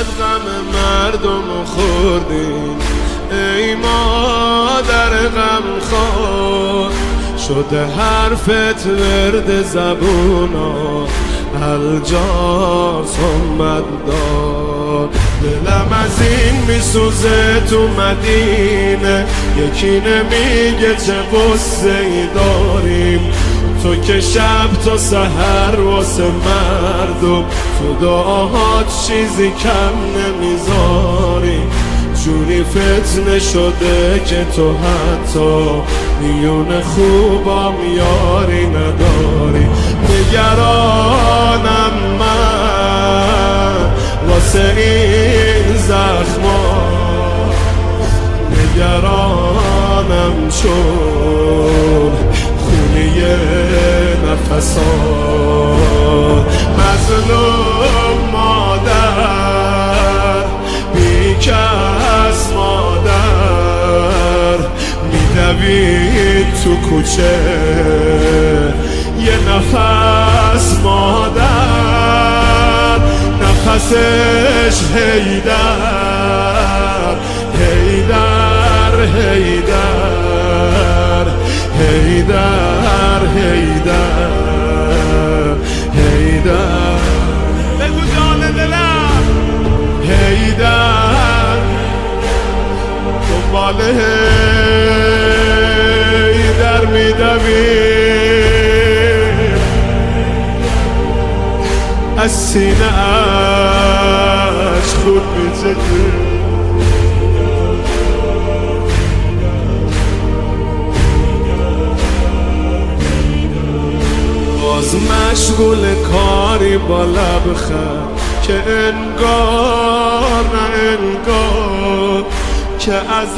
چقدر غم مردم خوردیم، ای مادر غمخوار. شده حرفت ورد زبونا، الجا صمت دار. دلم از این میسوزه تو مدینه، یکی نمیگه چه غصه ای داریم. تو که شب تا سحر واسه مردم، تو دعاهات چیزی کم نمیذاری. جوری فتنه شده که تو حتی میون خوبام یاری نداری. نگرانم من واسه این زخما، نگرانم چون خونی نفسات. مظلوم مادر، بیکس مادر، میدوید تو کوچه یه نفس مادر. نفسش حیدر حیدر حیدر حیدر حیدر حیدر. بگو جان دلم حیدر، دنبال حیدر میدوی، از سینه اش خود میزده. باز مشغول کاری با لبخند که انگار نه انگار که از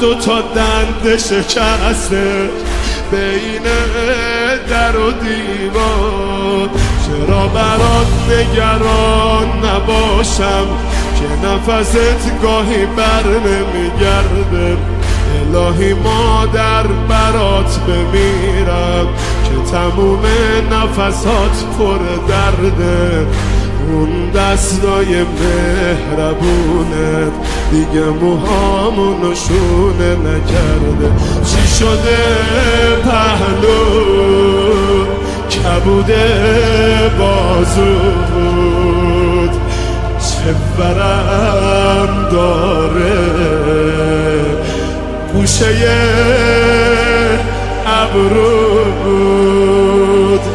دو تا دنده شکسته بین در و دیوار. چرا برات نگران نباشم که نفست گاهی بر نمیگرده. الهی مادر برات بمیرم که تموم نفسات پر درده. اون دستای مهربونت دیگه موهامونو شونه نکرده. چی شده پهلو کبوده بازود، چه ورم داره گوشه ابرود.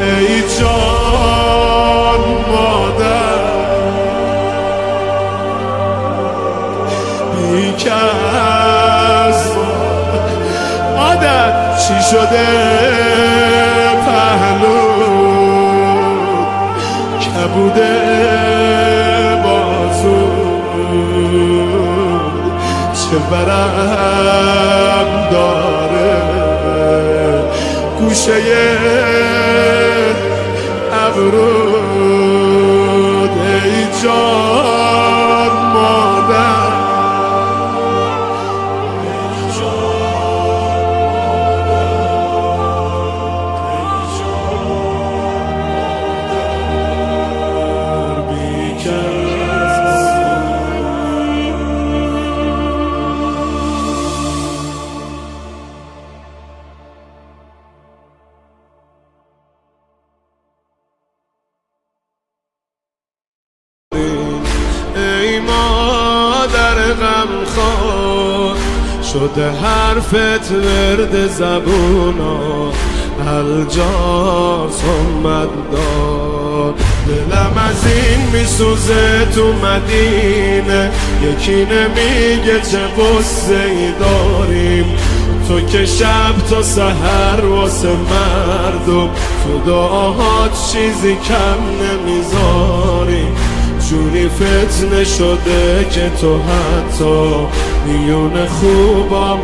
ای جان مادر، بیکس مادر، چی شده پهلو کبوده بازود، چه برم داره گوشه ابرود. ای جان مادر، ای مادر غمخوار. شده حرفت ورد زبونا، الجا صمت دار. دلم از این میسوزه تو مدینه، یکی نمیگه چه غصه ای داریم. تو که شب تا سحر واسه مردم، تو دعاهات چیزی کم نمیذاری. جوری فتنه شده که تو حتی میون خوبام